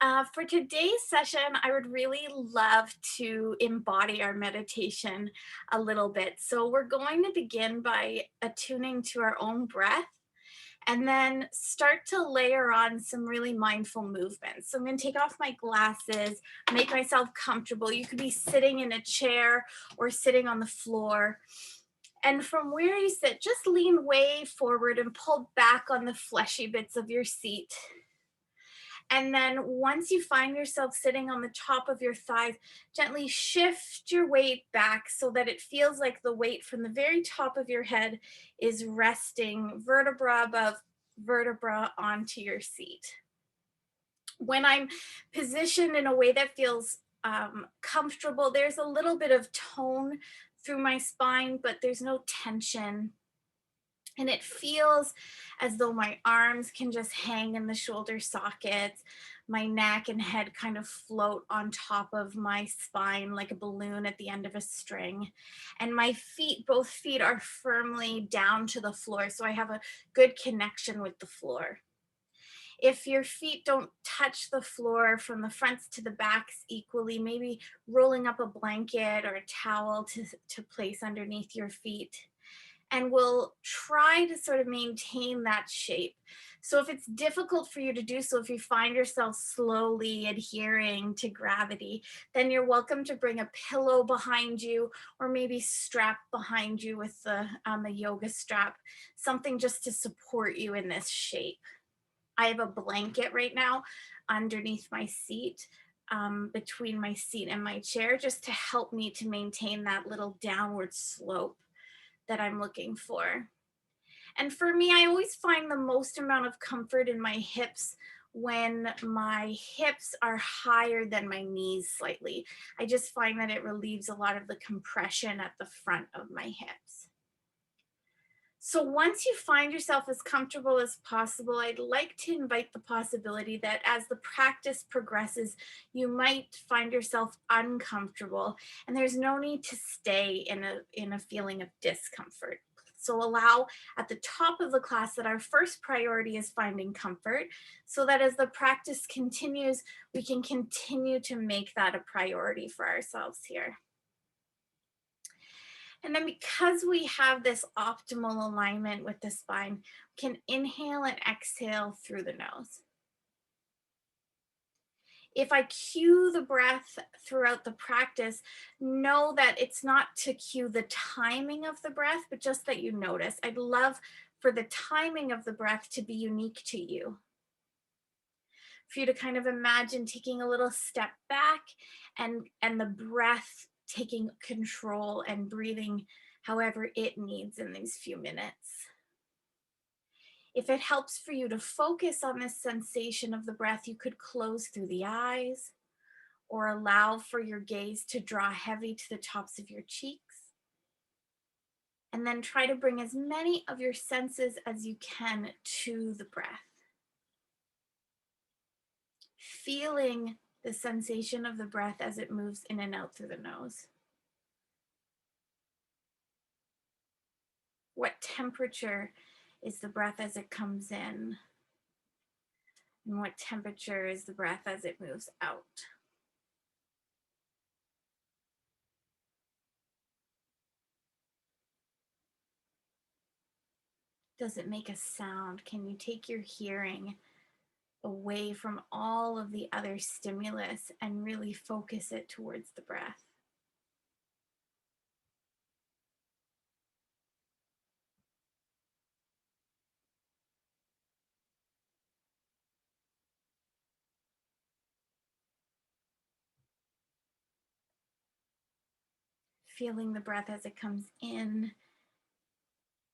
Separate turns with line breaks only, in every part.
For today's session, I would really love to embody our meditation a little bit. So, we're going to begin by attuning to our own breath and then start to layer on some really mindful movements. So, I'm going to take off my glasses, make myself comfortable. You could be sitting in a chair or sitting on the floor. And from where you sit, just lean way forward and pull back on the fleshy bits of your seat. And then once you find yourself sitting on the top of your thighs, gently shift your weight back so that it feels like the weight from the very top of your head is resting vertebra above vertebra onto your seat. When I'm positioned in a way that feels comfortable, there's a little bit of tone through my spine, but there's no tension, and it feels as though my arms can just hang in the shoulder sockets. My neck and head kind of float on top of my spine like a balloon at the end of a string. And my feet, both feet, are firmly down to the floor. So I have a good connection with the floor. If your feet don't touch the floor from the fronts to the backs equally, maybe rolling up a blanket or a towel to place underneath your feet, and we'll try to sort of maintain that shape. So if it's difficult for you to do so, if you find yourself slowly adhering to gravity, then you're welcome to bring a pillow behind you or maybe strap behind you with the yoga strap, something just to support you in this shape. I have a blanket right now underneath my seat, between my seat and my chair, just to help me to maintain that little downward slope that I'm looking for. And for me, I always find the most amount of comfort in my hips when my hips are higher than my knees slightly. I just find that it relieves a lot of the compression at the front of my hips. So once you find yourself as comfortable as possible, I'd like to invite the possibility that as the practice progresses, you might find yourself uncomfortable, and there's no need to stay in a feeling of discomfort. So allow at the top of the class that our first priority is finding comfort, so that as the practice continues, we can continue to make that a priority for ourselves here. And then because we have this optimal alignment with the spine, we can inhale and exhale through the nose. If I cue the breath throughout the practice, know that it's not to cue the timing of the breath, but just that you notice. I'd love for the timing of the breath to be unique to you. For you to kind of imagine taking a little step back and the breath taking control and breathing however it needs in these few minutes. If it helps for you to focus on this sensation of the breath, you could close through the eyes or allow for your gaze to draw heavy to the tops of your cheeks. And then try to bring as many of your senses as you can to the breath. Feeling the sensation of the breath as it moves in and out through the nose. What temperature is the breath as it comes in? And what temperature is the breath as it moves out? Does it make a sound? Can you take your hearing away from all of the other stimulus and really focus it towards the breath? Feeling the breath as it comes in.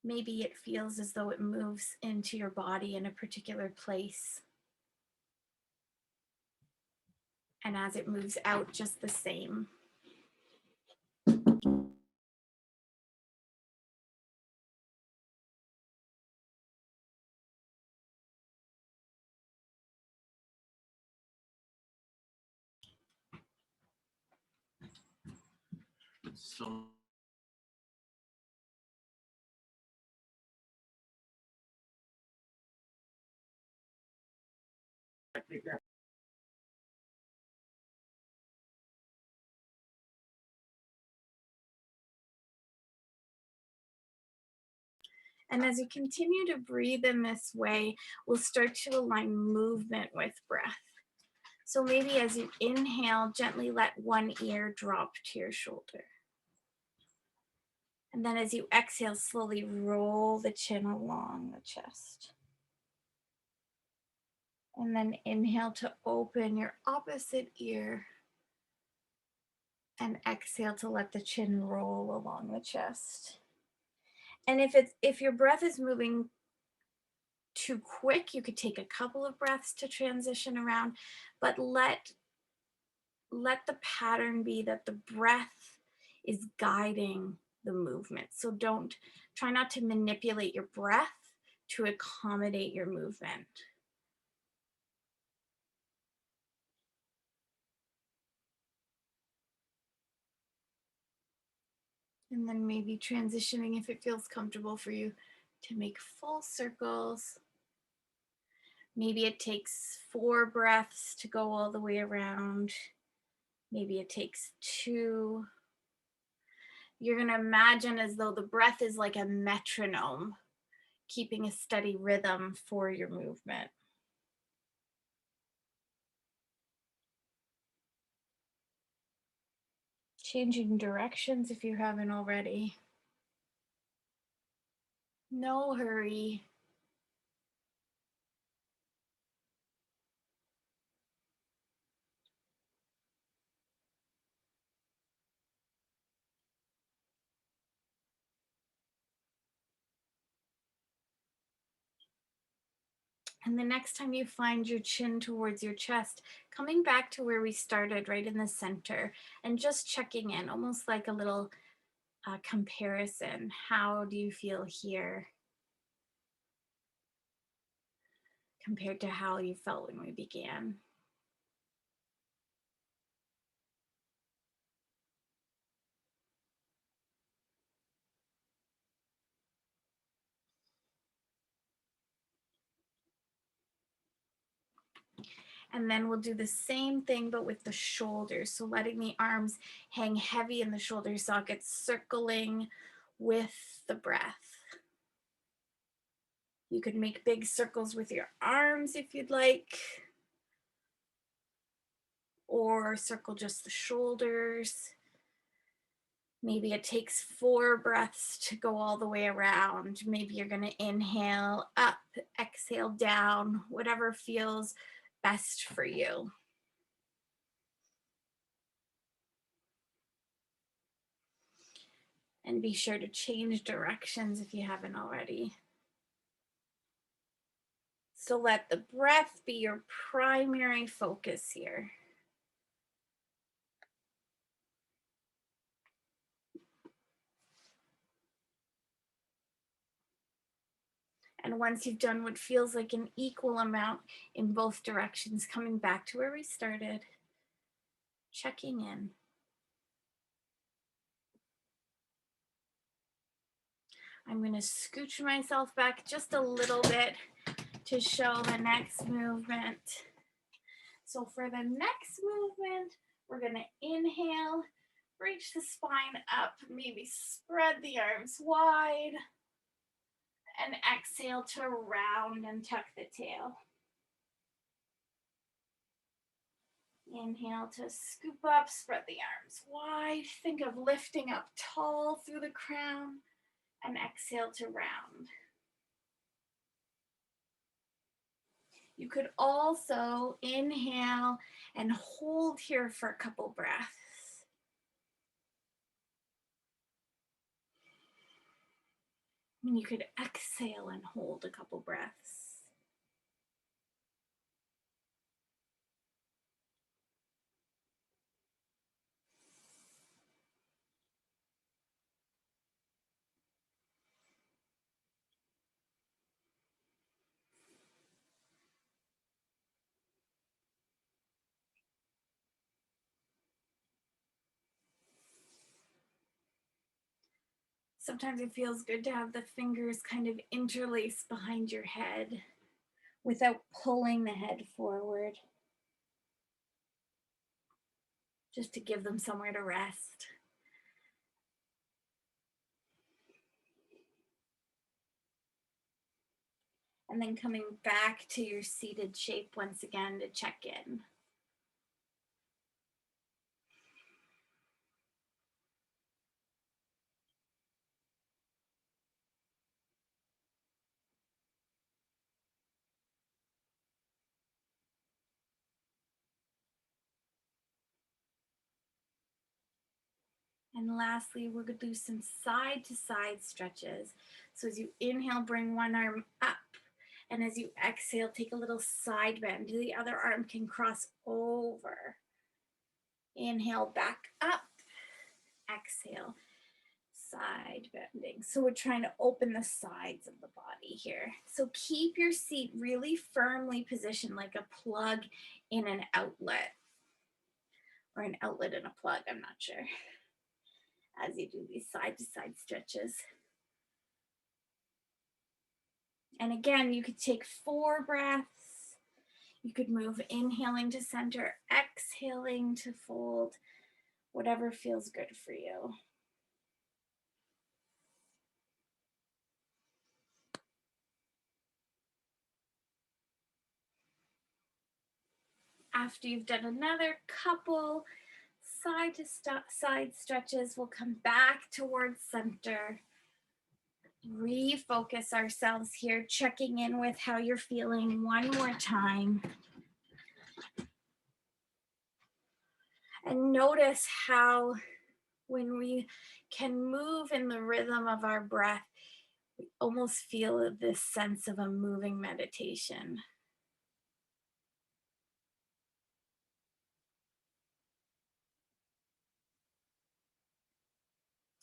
Maybe it feels as though it moves into your body in a particular place. And as it moves out, just the same.
So I think that
And as you continue to breathe in this way, we'll start to align movement with breath. So maybe as you inhale, gently let one ear drop to your shoulder. And then as you exhale, slowly roll the chin along the chest. And then inhale to open your opposite ear. And exhale to let the chin roll along the chest. And if your breath is moving too quick, you could take a couple of breaths to transition around, but let the pattern be that the breath is guiding the movement. So don't try not to manipulate your breath to accommodate your movement. And then maybe transitioning, if it feels comfortable for you, to make full circles. Maybe it takes 4 breaths to go all the way around. Maybe it takes 2. You're going to imagine as though the breath is like a metronome, keeping a steady rhythm for your movement. Changing directions if you haven't already. No hurry. And the next time you find your chin towards your chest, coming back to where we started, right in the center, and just checking in, almost like a little comparison. How do you feel here compared to how you felt when we began? And then we'll do the same thing, but with the shoulders. So letting the arms hang heavy in the shoulder sockets, circling with the breath. You could make big circles with your arms if you'd like, or circle just the shoulders. Maybe it takes 4 breaths to go all the way around. Maybe you're going to inhale up, exhale down, whatever feels best for you. And be sure to change directions if you haven't already. So let the breath be your primary focus here. And once you've done what feels like an equal amount in both directions, coming back to where we started, checking in. I'm going to scooch myself back just a little bit to show the next movement. So for the next movement, we're going to inhale, reach the spine up, maybe spread the arms wide, and exhale to round and tuck the tail. Inhale to scoop up, spread the arms wide. Think of lifting up tall through the crown, and exhale to round. You could also inhale and hold here for a couple breaths. And you could exhale and hold a couple breaths. Sometimes it feels good to have the fingers kind of interlaced behind your head without pulling the head forward, just to give them somewhere to rest. And then coming back to your seated shape once again to check in. And lastly, we're going to do some side to side stretches. So as you inhale, bring one arm up. And as you exhale, take a little side bend. The other arm can cross over. Inhale, back up. Exhale, side bending. So we're trying to open the sides of the body here. So keep your seat really firmly positioned like a plug in an outlet, or an outlet in a plug, I'm not sure, as you do these side to side stretches. And again, you could take 4 breaths. You could move inhaling to center, exhaling to fold, whatever feels good for you. After you've done another couple side to side stretches, we'll come back towards center. Refocus ourselves here, checking in with how you're feeling one more time. And notice how when we can move in the rhythm of our breath, we almost feel this sense of a moving meditation.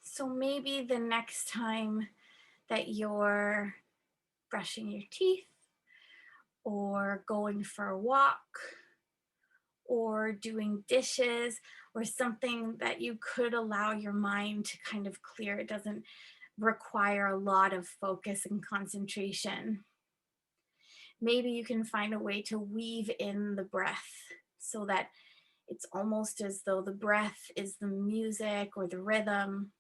So maybe the next time that you're brushing your teeth or going for a walk or doing dishes or something that you could allow your mind to kind of clear, it doesn't require a lot of focus and concentration. Maybe you can find a way to weave in the breath so that it's almost as though the breath is the music or the rhythm,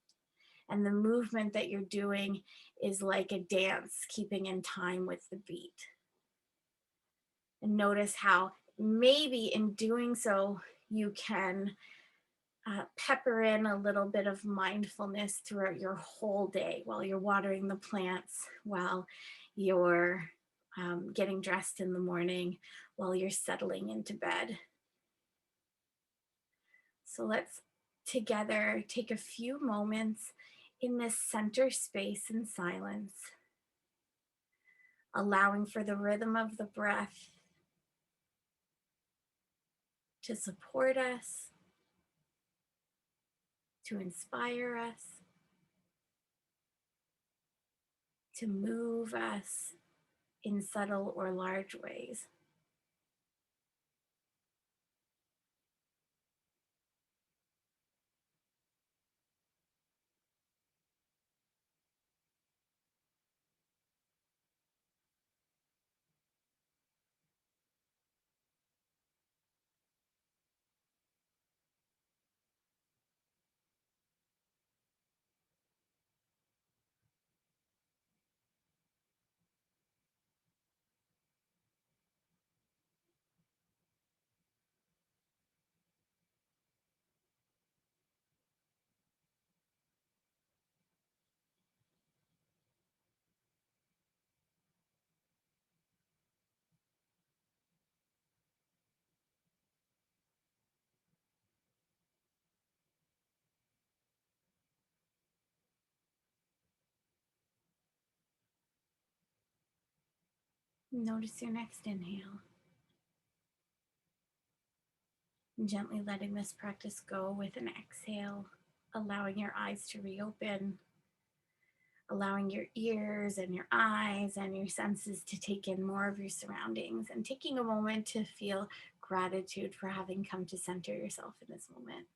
and the movement that you're doing is like a dance, keeping in time with the beat. And notice how maybe in doing so, you can pepper in a little bit of mindfulness throughout your whole day while you're watering the plants, while you're getting dressed in the morning, while you're settling into bed. So let's together take a few moments in this center space in silence, allowing for the rhythm of the breath to support us, to inspire us, to move us in subtle or large ways. Notice your next inhale. And gently letting this practice go with an exhale, allowing your eyes to reopen, allowing your ears and your eyes and your senses to take in more of your surroundings, and taking a moment to feel gratitude for having come to center yourself in this moment.